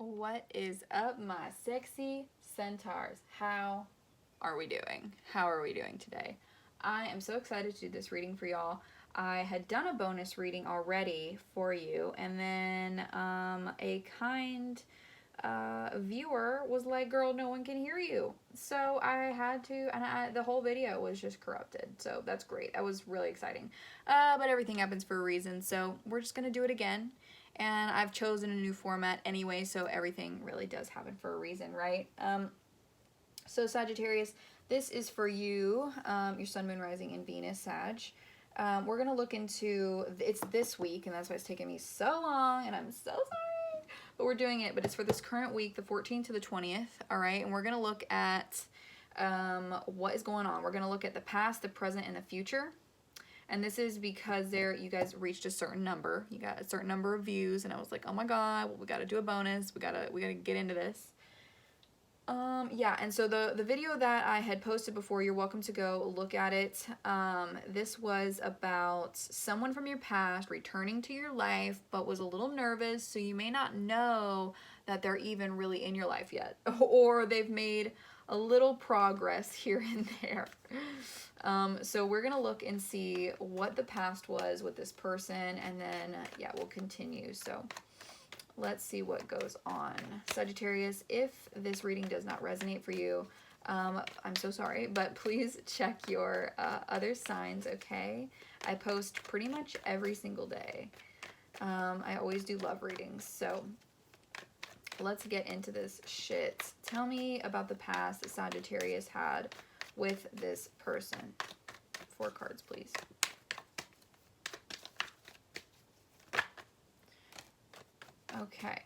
What is up, my sexy centaurs? How are we doing? How are we doing today? I am so excited to do this reading for y'all. I had done a bonus reading already for you, and then a kind viewer was like, girl, no one can hear you. So I had to, and the whole video was just corrupted. So that's great. That was really exciting. But everything happens for a reason, so we're just going to do it again. And I've chosen a new format anyway, so everything really does happen for a reason, right? So Sagittarius, this is for you, your sun, moon, rising, and Venus, Sag. We're going to look into, it's this week, and that's why it's taking me so long, and I'm so sorry, but we're doing it. But it's for this current week, the 14th to the 20th, all right? And we're going to look at what is going on. We're going to look at the past, the present, and the future. And this is because you guys reached a certain number. You got a certain number of views, and I was like, oh my god, well, we got to do a bonus. We gotta get into this. Yeah, and so the video that I had posted before, you're welcome to go look at it. This was about someone from your past returning to your life, but was a little nervous, so you may not know that they're even really in your life yet, or they've made a little progress here and there. So we're gonna look and see what the past was with this person, and then yeah, we'll continue. So let's see what goes on. Sagittarius, if this reading does not resonate for you, I'm so sorry, but please check your other signs, okay? I post pretty much every single day. I always do love readings, so let's get into this shit. Tell me about the past that Sagittarius had with this person. 4 cards, please. Okay.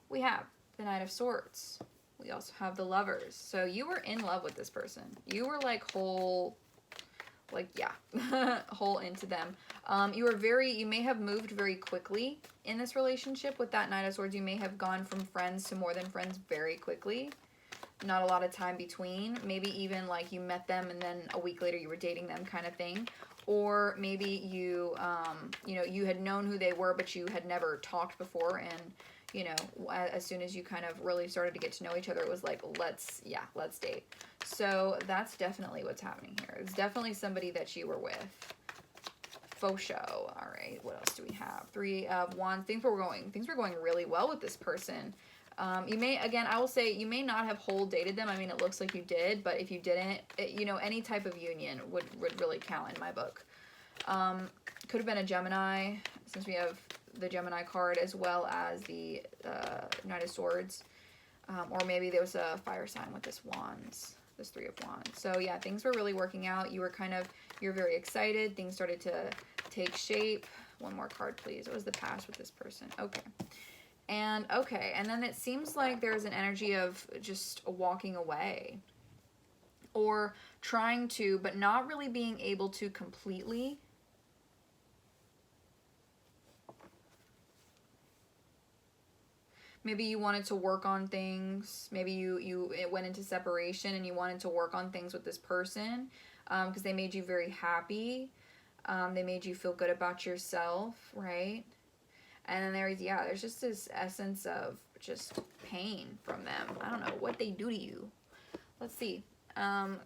We have the Knight of Swords. We also have the Lovers. So you were in love with this person. You were like whole into them. You may have moved very quickly in this relationship with that Knight of Swords. You may have gone from friends to more than friends very quickly. Not a lot of time between. Maybe even like you met them and then a week later you were dating them, kind of thing. Or maybe you you had known who they were, but you had never talked before, and as soon as you kind of really started to get to know each other, it was like, let's date. So that's definitely what's happening here. It's definitely somebody that you were with. Faux show. All right, what else do we have? 3 of Wands. Things were going really well with this person. You may, again, I will say, you may not have whole dated them. I mean, it looks like you did, but if you didn't, any type of union would really count in my book. Could have been a Gemini, since we have the Gemini card, as well as the Knight of Swords. Or maybe there was a fire sign with this 3 of Wands. So yeah, things were really working out. You're very excited. Things started to take shape. 1 more card, please. What was the past with this person? Okay. And then it seems like there's an energy of just walking away, or trying to, but not really being able to completely. Maybe you wanted to work on things. Maybe it went into separation and you wanted to work on things with this person because they made you very happy. They made you feel good about yourself, right? And then there's just this essence of just pain from them. I don't know what they do to you. Let's see.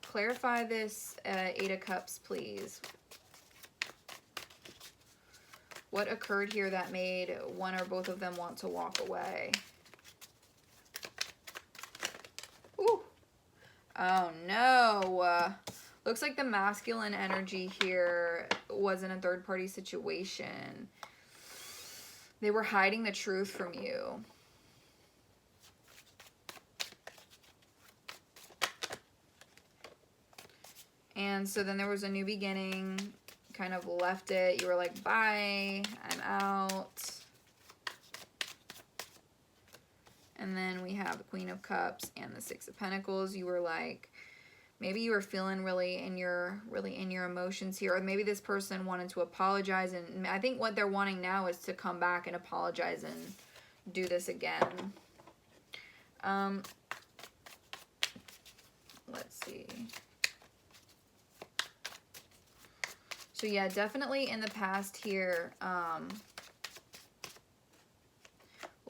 Clarify this 8 of Cups, please. What occurred here that made one or both of them want to walk away? Ooh. Oh, no. Looks like the masculine energy here was in a third-party situation. They were hiding the truth from you. And so then there was a new beginning. Kind of left it. You were like, bye, I'm out. And then we have the Queen of Cups and the 6 of Pentacles. You were like, maybe you were feeling really in your emotions here, or maybe this person wanted to apologize, and I think what they're wanting now is to come back and apologize and do this again. Let's see. So yeah, definitely in the past here,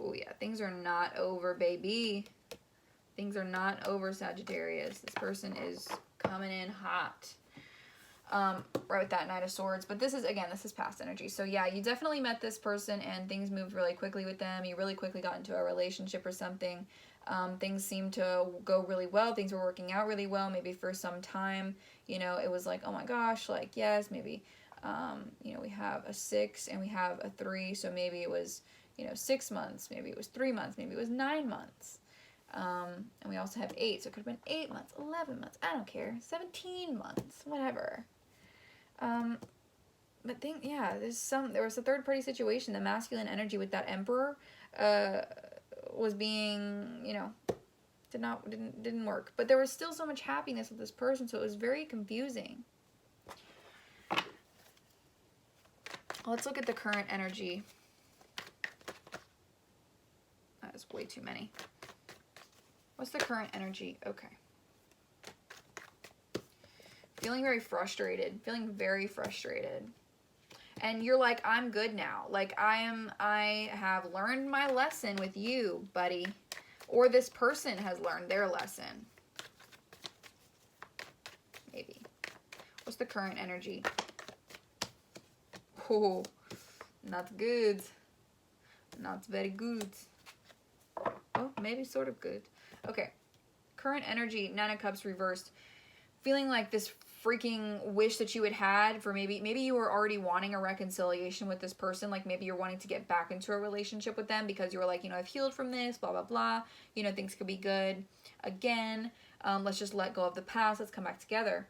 Oh yeah, things are not over, baby. Things are not over, Sagittarius. This person is coming in hot. Right with that Knight of Swords. But this is, again, this is past energy. So yeah, you definitely met this person and things moved really quickly with them. You really quickly got into a relationship or something. Things seemed to go really well. Things were working out really well. Maybe for some time, you know, it was like, oh my gosh, like, yes, maybe, you know, we have a 6 and we have a 3. So maybe it was, you know, 6 months. Maybe it was 3 months. Maybe it was 9 months. And we also have 8. So it could have been 8 months, 11 months. I don't care. 17 months, whatever. But yeah, there was a third party situation. The masculine energy with that Emperor, was being, you know, didn't work. But there was still so much happiness with this person, so it was very confusing. Let's look at the current energy. That is way too many. What's the current energy? Okay. Feeling very frustrated. Feeling very frustrated. And you're like, I'm good now. Like, I have learned my lesson with you, buddy. Or this person has learned their lesson. Maybe. What's the current energy? Oh, not good. Not very good. Oh, maybe sort of good. Okay. Current energy, 9 of Cups reversed. Feeling like this freaking wish that you had for maybe you were already wanting a reconciliation with this person. Like maybe you're wanting to get back into a relationship with them because you were like, you know, I've healed from this, blah, blah, blah. You know, things could be good again. Let's just let go of the past. Let's come back together.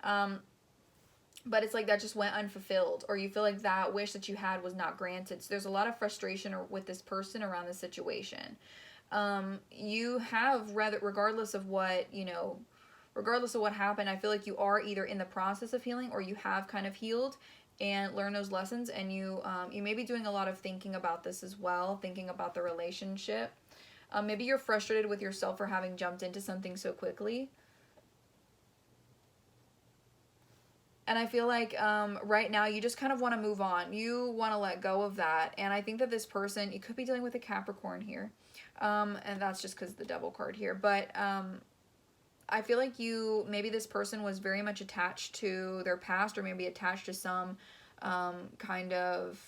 But it's like that just went unfulfilled, or you feel like that wish that you had was not granted. So there's a lot of frustration with this person around this situation. You have, regardless of what, you know, regardless of what happened, I feel like you are either in the process of healing or you have kind of healed and learned those lessons, and you may be doing a lot of thinking about this as well, thinking about the relationship. Maybe you're frustrated with yourself for having jumped into something so quickly. And I feel like right now you just kind of want to move on. You want to let go of that. And I think that this person, you could be dealing with a Capricorn here. And that's just because of the Devil card here. But I feel like maybe this person was very much attached to their past, or maybe attached to some kind of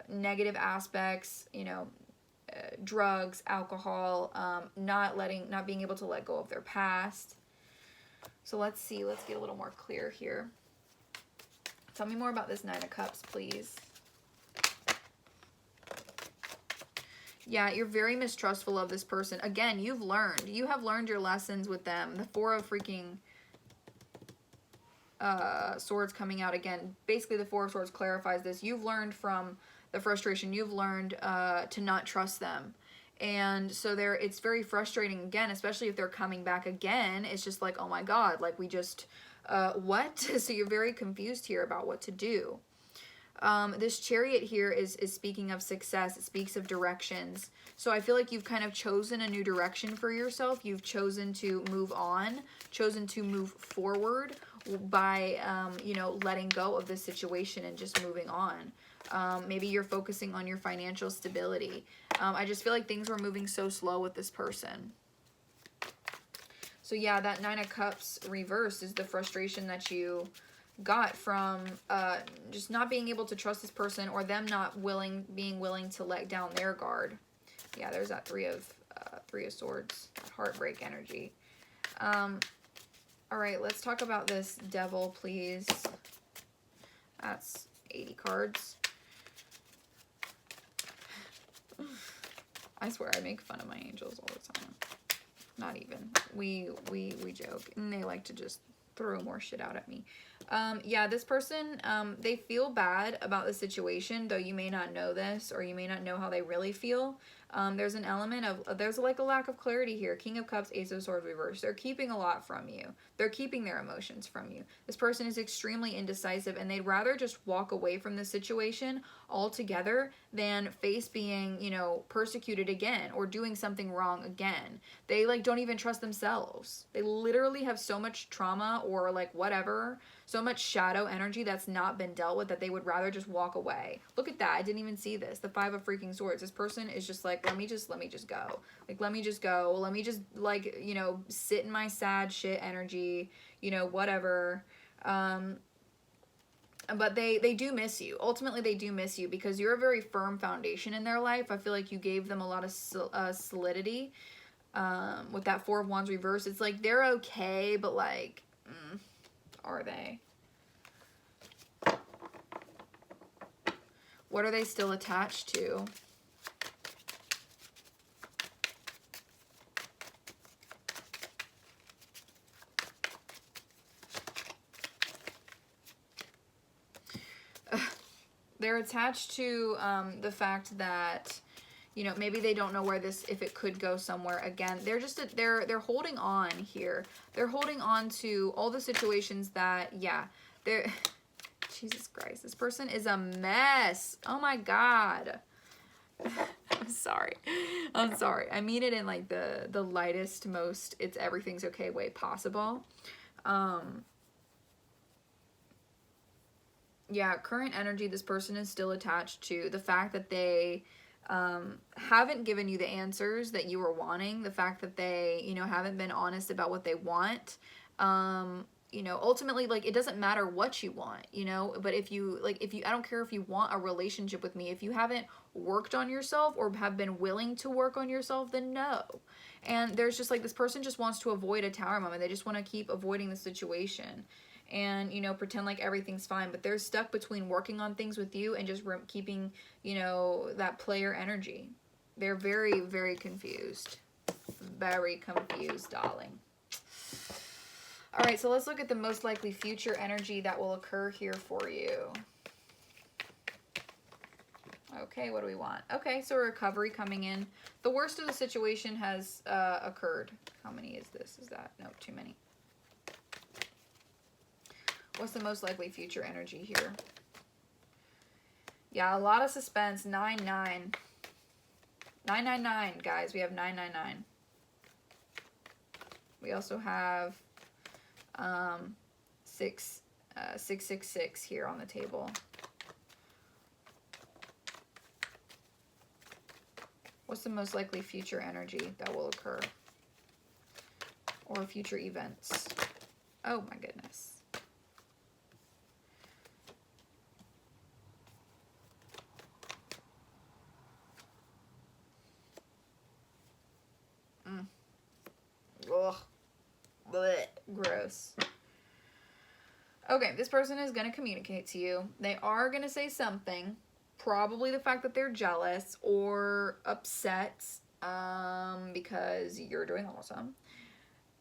negative aspects, you know, drugs, alcohol, not being able to let go of their past. So let's see, let's get a little more clear here. Tell me more about this 9 of Cups, please. Yeah, you're very mistrustful of this person. Again, you have learned your lessons with them. The 4 of freaking Swords coming out again. Basically, the 4 of Swords clarifies this. You've learned from the frustration. You've learned to not trust them. And so it's very frustrating again, especially if they're coming back again. It's just like, oh my God, like we just, what? So you're very confused here about what to do. This Chariot here is speaking of success. It speaks of directions. So I feel like you've kind of chosen a new direction for yourself. You've chosen to move on, chosen to move forward by, you know, letting go of this situation and just moving on. Maybe you're focusing on your financial stability. I just feel like things were moving so slow with this person. So yeah, that 9 of Cups reversed is the frustration that you got from just not being able to trust this person, or them not being willing to let down their guard. Yeah, there's that 3 of Swords, heartbreak energy. All right, let's talk about this Devil, please. That's 80 cards. I swear I make fun of my angels all the time. Not even. We joke, and they like to just throw more shit out at me. Yeah, this person, they feel bad about the situation, though you may not know this, or you may not know how they really feel. There's an element of, there's like a lack of clarity here. King of Cups, Ace of Swords reversed. They're keeping a lot from you. They're keeping their emotions from you. This person is extremely indecisive, and they'd rather just walk away from the situation altogether than face being, you know, persecuted again or doing something wrong again. They like don't even trust themselves. They literally have so much trauma or like whatever, so much shadow energy that's not been dealt with that they would rather just walk away. Look at that. I didn't even see this. The 5 of freaking swords. This person is just like, let me just go. Like, let me just go. Let me just, like, you know, sit in my sad shit energy, you know, whatever. But they do miss you. Ultimately, they do miss you because you're a very firm foundation in their life. I feel like you gave them a lot of solidity. With that 4 of Wands reverse, it's like they're okay, but like, are they? What are they still attached to? They're attached to the fact that, you know, maybe they don't know where this, if it could go somewhere again. They're just, they're holding on here. They're holding on to all the situations that, yeah, they're, Jesus Christ, this person is a mess. Oh my God. I'm sorry. I'm sorry. I mean it in like the lightest, most, it's everything's okay way possible. Yeah, current energy, this person is still attached to the fact that they haven't given you the answers that you were wanting, the fact that they, you know, haven't been honest about what they want. You know, ultimately, like, it doesn't matter what you want, you know, but if you, like, I don't care if you want a relationship with me, if you haven't worked on yourself or have been willing to work on yourself, then no. And there's just, like, this person just wants to avoid a tower moment. They just want to keep avoiding the situation and, you know, pretend like everything's fine, but they're stuck between working on things with you and just keeping, you know, that player energy. They're very, very confused. Very confused, darling. All right, so let's look at the most likely future energy that will occur here for you. Okay, what do we want? Okay, so recovery coming in. The worst of the situation has occurred. How many is this? Is that? No, too many. What's the most likely future energy here? Yeah, a lot of suspense. 9-9. 999, guys. We have 999. We also have 666 here on the table. What's the most likely future energy that will occur? Or future events? Oh my goodness. Ugh. Blech. Gross. Okay, this person is going to communicate to you. They are going to say something. Probably the fact that they're jealous or upset because you're doing awesome.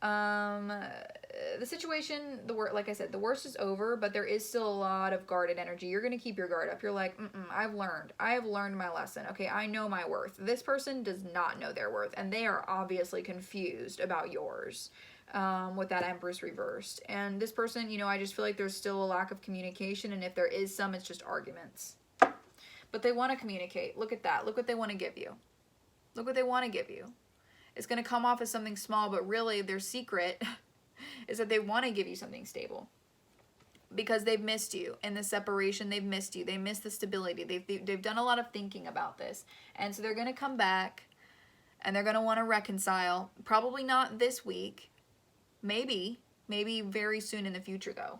The situation, like I said, the worst is over, but there is still a lot of guarded energy. You're going to keep your guard up. You're like, I have learned my lesson. Okay, I know my worth. This person does not know their worth, and they are obviously confused about yours with that Empress reversed. And this person, you know, I just feel like there's still a lack of communication, and if there is some, it's just arguments. But they want to communicate. Look at that. Look what they want to give you. Look what they want to give you. It's going to come off as something small, but really their secret is that they want to give you something stable. Because they've missed you. In the separation, they've missed you. They miss the stability. They've done a lot of thinking about this. And so they're going to come back and they're going to want to reconcile. Probably not this week. Maybe very soon in the future, though.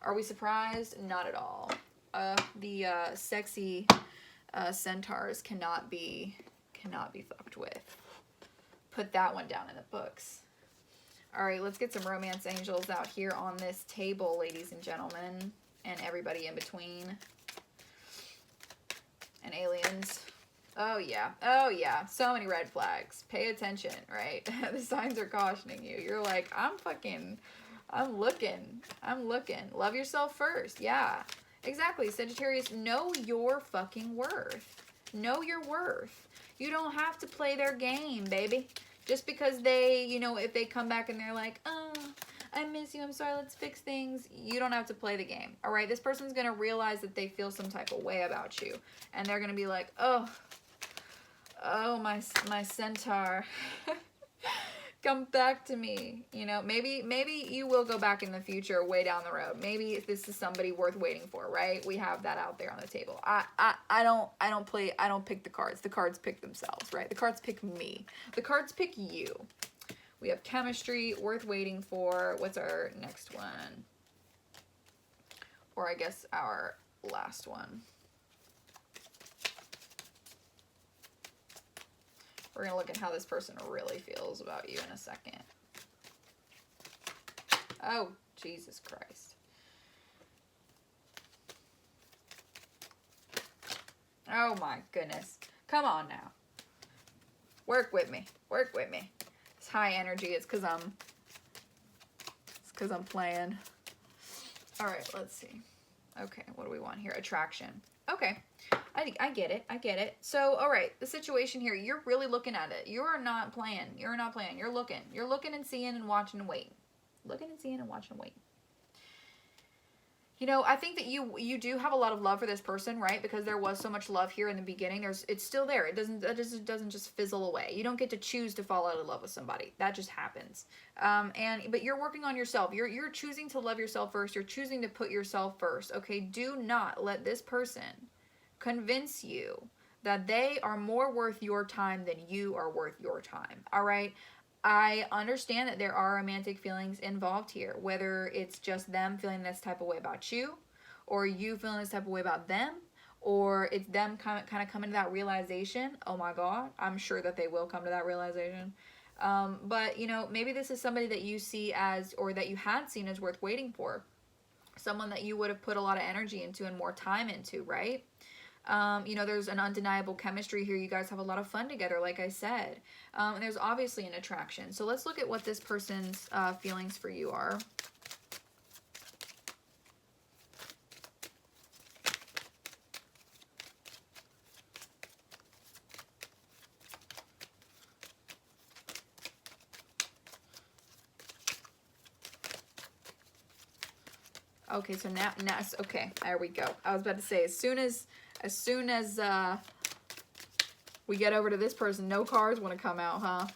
Are we surprised? Not at all. The sexy centaurs cannot be fucked with. Put that one down in the books. All right, let's get some romance angels out here on this table, ladies and gentlemen, and everybody in between. And aliens. Oh yeah, so many red flags. Pay attention, right? The signs are cautioning you. You're like, I'm looking. Love yourself first. Yeah, exactly. Sagittarius, know your fucking worth. Know your worth. You don't have to play their game, baby. Just because they, you know, if they come back and they're like, oh, I miss you, I'm sorry, let's fix things. You don't have to play the game, all right? This person's going to realize that they feel some type of way about you. And they're going to be like, oh, my centaur. Come back to me. You know, maybe you will go back in the future, way down the road. Maybe this is somebody worth waiting for, right? We have that out there on the table. I don't pick the cards. The cards pick themselves, right? The cards pick me. The cards pick you. We have chemistry, worth waiting for. What's our next one? Or I guess our last one. We're going to look at how this person really feels about you in a second. Oh, Jesus Christ. Oh my goodness. Come on now. Work with me. Work with me. It's high energy. It's because I'm playing. All right, let's see. Okay, what do we want here? Attraction. Okay. I get it. I get it. So, all right, the situation here, you're really looking at it. You are not playing. You're not playing. You're looking. You're looking and seeing and watching and waiting. Looking and seeing and watching and waiting. You know, I think that you do have a lot of love for this person, right? Because there was so much love here in the beginning. It's still there. It doesn't just fizzle away. You don't get to choose to fall out of love with somebody. That just happens. But you're working on yourself. You're choosing to love yourself first. You're choosing to put yourself first. Okay, do not let this person convince you that they are more worth your time than you are worth your time. All right. I understand that there are romantic feelings involved here, whether it's just them feeling this type of way about you, or you feeling this type of way about them, or it's them kind of coming to that realization. Oh my God, I'm sure that they will come to that realization. But, you know, maybe this is somebody that you see as, or that you had seen as worth waiting for. Someone that you would have put a lot of energy into and more time into, right? You know, there's an undeniable chemistry here. You guys have a lot of fun together, like I said. And there's obviously an attraction. So let's look at what this person's feelings for you are. Okay, so now okay, there we go. I was about to say, as soon as we get over to this person, no cards want to come out, huh?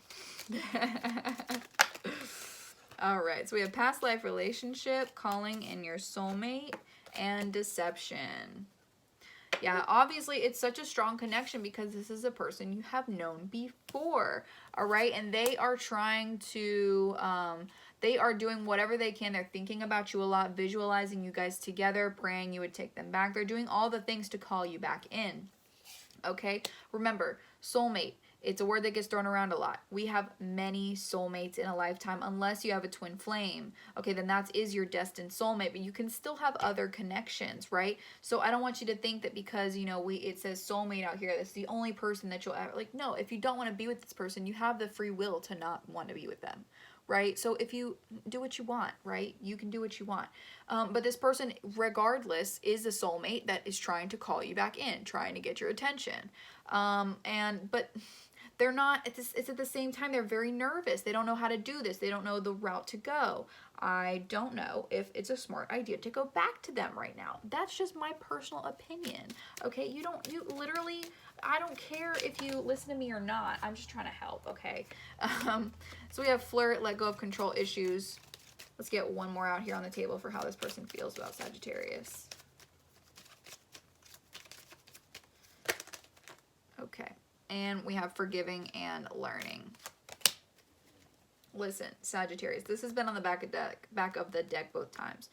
All right, so we have past life relationship, calling in your soulmate, and deception. Yeah, obviously it's such a strong connection because this is a person you have known before, all right? And they are trying to, they are doing whatever they can. They're thinking about you a lot, visualizing you guys together, praying you would take them back. They're doing all the things to call you back in, okay? Remember, soulmate. It's a word that gets thrown around a lot. We have many soulmates in a lifetime, unless you have a twin flame. Okay, then that is your destined soulmate, but you can still have other connections, right? So I don't want you to think that because, you know, it says soulmate out here, that's the only person that you'll ever, like, no, if you don't want to be with this person, you have the free will to not want to be with them, right? So if you do what you want, right, you can do what you want. But this person, regardless, is a soulmate that is trying to call you back in, trying to get your attention. But they're not, it's at the same time, they're very nervous. They don't know how to do this. They don't know the route to go. I don't know if it's a smart idea to go back to them right now. That's just my personal opinion. Okay, you literally, I don't care if you listen to me or not. I'm just trying to help, okay? So we have flirt, let go of control issues. Let's get one more out here on the table for how this person feels about Sagittarius. Okay. And we have forgiving and learning. Listen, Sagittarius, this has been on the back of the deck both times.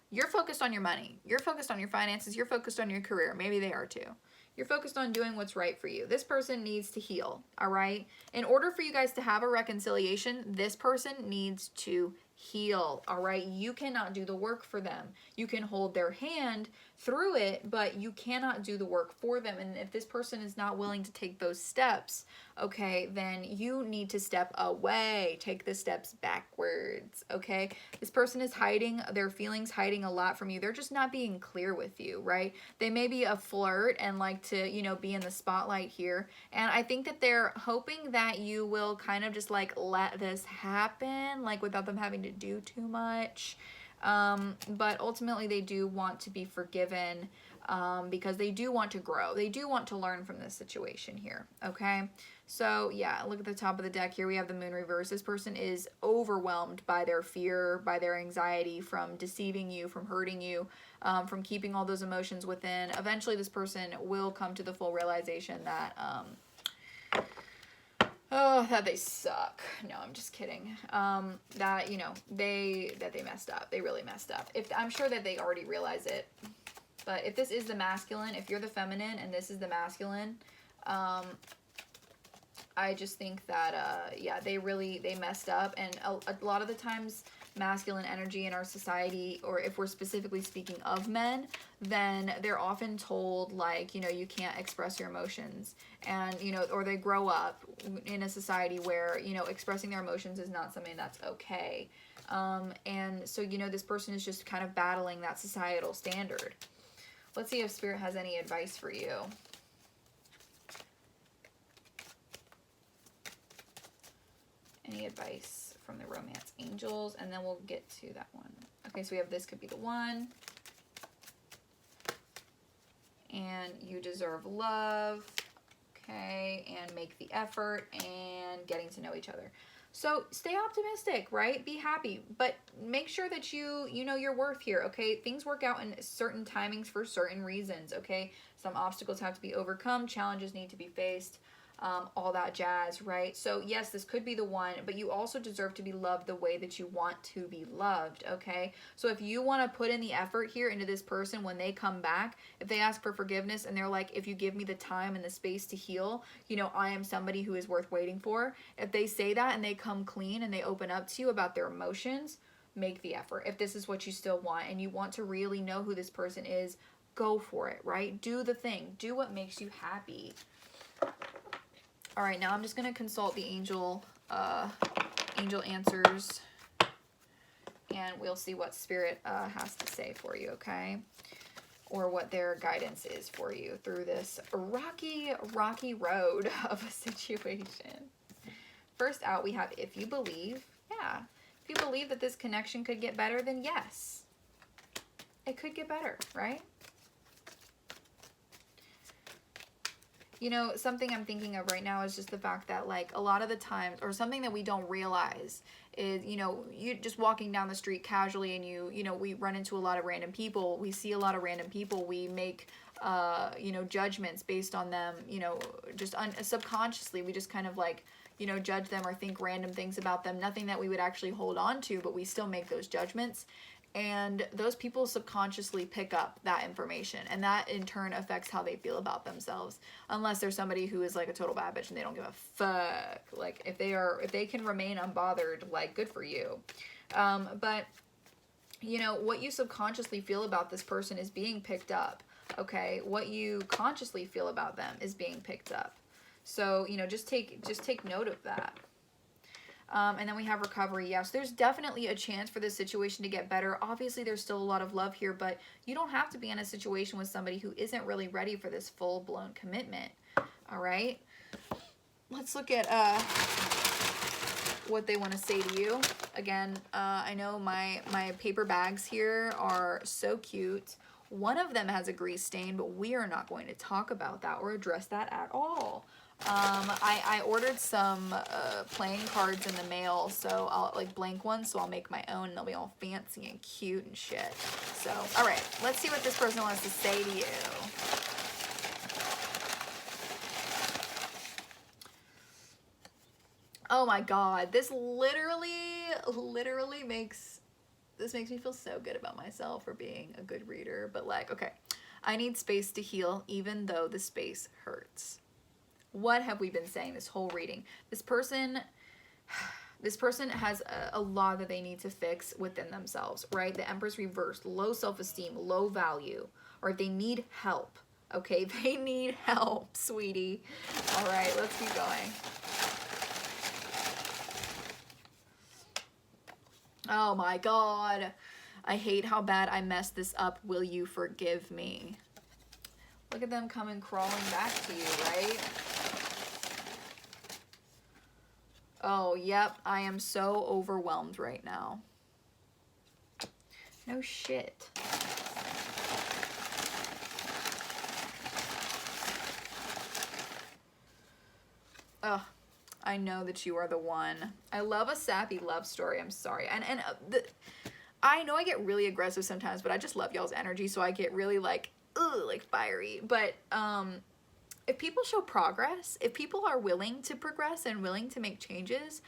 You're focused on your money. You're focused on your finances. You're focused on your career. Maybe they are too. You're focused on doing what's right for you. This person needs to heal, all right? In order for you guys to have a reconciliation, this person needs to heal, all right? You cannot do the work for them. You can hold their hand through it, but you cannot do the work for them. And if this person is not willing to take those steps, okay, then you need to step away. Take the steps backwards, okay? This person is hiding their feelings, hiding a lot from you. They're just not being clear with you, right? They may be a flirt and like to, you know, be in the spotlight here. And I think that they're hoping that you will kind of just like let this happen, like without them having to do too much. But ultimately they do want to be forgiven. because they do want to grow. They do want to learn from this situation here, okay? So, yeah, look at the top of the deck here. We have the moon reverse. This person is overwhelmed by their fear, by their anxiety, from deceiving you, from hurting you, from keeping all those emotions within. Eventually, this person will come to the full realization that, that they suck. No, I'm just kidding. That, you know, they messed up. They really messed up. I'm sure that they already realize it. But if this is the masculine, if you're the feminine and this is the masculine, I just think that, yeah, they messed up. And a lot of the times, masculine energy in our society, or if we're specifically speaking of men, then they're often told, like, you know, you can't express your emotions. And, you know, or they grow up in a society where, you know, expressing their emotions is not something that's okay. And so, you know, this person is just kind of battling that societal standard. Let's see if Spirit has any advice for you. Any advice from the romance angels, and then we'll get to that one. Okay, so we have this could be the one. And you deserve love. Okay, and make the effort and getting to know each other. So stay optimistic, right? Be happy, but make sure that you know your worth here, okay? Things work out in certain timings for certain reasons, okay? Some obstacles have to be overcome, challenges need to be faced, all that jazz, right? So yes, this could be the one, but you also deserve to be loved the way that you want to be loved, okay? So if you want to put in the effort here into this person, when they come back, if they ask for forgiveness and they're like, if you give me the time and the space to heal, you know, I am somebody who is worth waiting for. If they say that and they come clean and they open up to you about their emotions, make the effort. If this is what you still want and you want to really know who this person is, go for it, right? Do the thing. Do what makes you happy. All right, now I'm just going to consult the angel answers, and we'll see what Spirit has to say for you, okay? Or what their guidance is for you through this rocky road of a situation. First out, we have if you believe. Yeah, if you believe that this connection could get better, then yes, it could get better, right? You know, something I'm thinking of right now is just the fact that, like, a lot of the times, or something that we don't realize is, you know, you just walking down the street casually and you know, we run into a lot of random people. We see a lot of random people. We make, you know, judgments based on them, you know, just subconsciously. We just kind of, like, you know, judge them or think random things about them. Nothing that we would actually hold on to, but we still make those judgments. And those people subconsciously pick up that information, and that in turn affects how they feel about themselves. Unless there's somebody who is like a total bad bitch and they don't give a fuck. Like, if they can remain unbothered, like, good for you. But you know, what you subconsciously feel about this person is being picked up. Okay, what you consciously feel about them is being picked up. So, you know, just take note of that. And then we have recovery. Yes, there's definitely a chance for this situation to get better. Obviously, there's still a lot of love here, but you don't have to be in a situation with somebody who isn't really ready for this full-blown commitment. All right? Let's look at what they want to say to you. Again, I know my paper bags here are so cute. One of them has a grease stain, but we are not going to talk about that or address that at all. I ordered some playing cards in the mail, so I'll, like, blank ones, so I'll make my own, and they'll be all fancy and cute and shit. So, all right, let's see what this person wants to say to you. Oh my god, this literally makes me feel so good about myself for being a good reader. But, like, okay, I need space to heal, even though the space hurts. What have we been saying this whole reading? This person has a lot that they need to fix within themselves, right? The Empress reversed, low self-esteem, low value, or they need help, okay? They need help, sweetie. All right, let's keep going. Oh my god. I hate how bad I messed this up. Will you forgive me? Look at them coming crawling back to you, right? Oh, yep. I am so overwhelmed right now. No shit. Ugh, I know that you are the one. I love a sappy love story. I'm sorry. I know I get really aggressive sometimes, but I just love y'all's energy, so I get really like, ugh, like fiery. But if people show progress, if people are willing to progress and willing to make changes,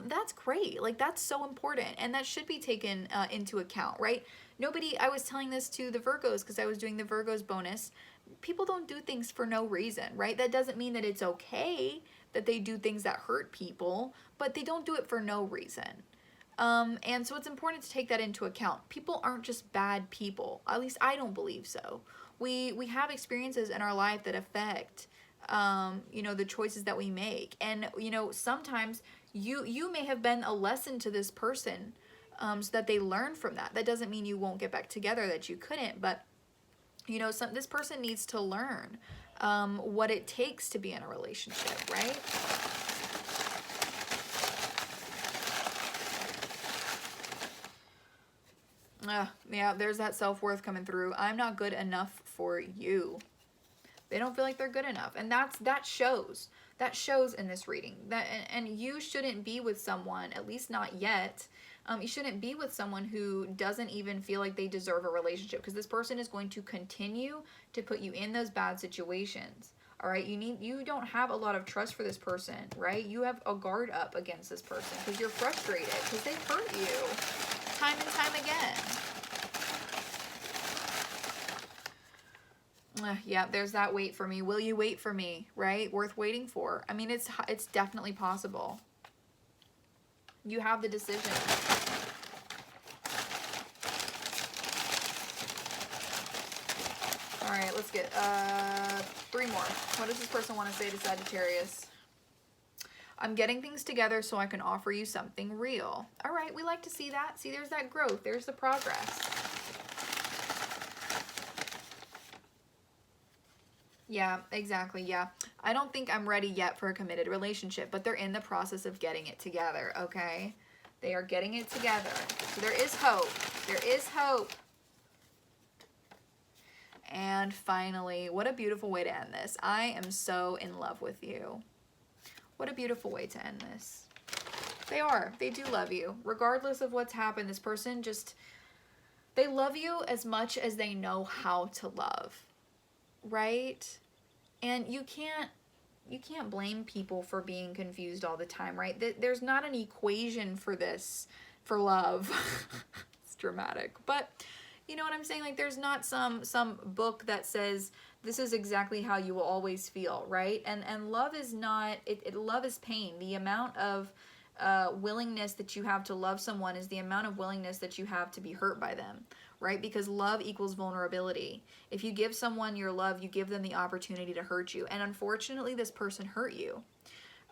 that's great. Like, that's so important, and that should be taken into account, right? I was telling this to the Virgos because I was doing the Virgos bonus. People don't do things for no reason, right? That doesn't mean that it's okay that they do things that hurt people, but they don't do it for no reason. And so it's important to take that into account. People aren't just bad people. At least I don't believe so. We have experiences in our life that affect, you know, the choices that we make. And, you know, sometimes you may have been a lesson to this person, so that they learn from that. That doesn't mean you won't get back together, that you couldn't, but, you know, this person needs to learn what it takes to be in a relationship, right? Yeah, there's that self-worth coming through. I'm not good enough for you. They don't feel like they're good enough. And that shows. That shows in this reading. And you shouldn't be with someone, at least not yet. You shouldn't be with someone who doesn't even feel like they deserve a relationship, because this person is going to continue to put you in those bad situations. All right, you don't have a lot of trust for this person, right? You have a guard up against this person because you're frustrated because they hurt you time and time again. Yeah, there's that wait for me. Will you wait for me, right? Worth waiting for. I mean, it's definitely possible. You have the decision. All right, let's get 3 more. What does this person want to say to Sagittarius? I'm getting things together so I can offer you something real. All right, we like to see that. See, there's that growth. There's the progress. Yeah, exactly. Yeah. I don't think I'm ready yet for a committed relationship, but they're in the process of getting it together, okay? They are getting it together. So there is hope. There is hope. And finally, what a beautiful way to end this. I am so in love with you. What a beautiful way to end this. They do love you. Regardless of what's happened, this person they love you as much as they know how to love, right? And you can't blame people for being confused all the time, right? There's not an equation for this, for love. It's dramatic, but you know what I'm saying? Like, there's not some book that says this is exactly how you will always feel, right? And love is not, love is pain. The amount of willingness that you have to love someone is the amount of willingness that you have to be hurt by them, right? Because love equals vulnerability. If you give someone your love, you give them the opportunity to hurt you. And unfortunately, this person hurt you.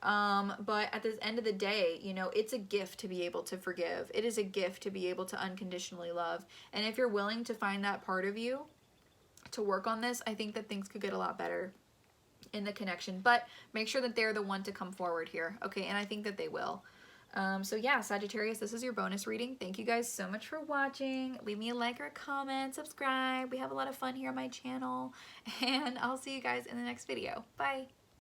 But at the end of the day, you know, it's a gift to be able to forgive. It is a gift to be able to unconditionally love. And if you're willing to find that part of you to work on this, I think that things could get a lot better in the connection. But make sure that they're the one to come forward here, okay? And I think that they will. So yeah, Sagittarius, this is your bonus reading. Thank you guys so much for watching. Leave me a like or a comment, subscribe. We have a lot of fun here on my channel. And I'll see you guys in the next video. Bye.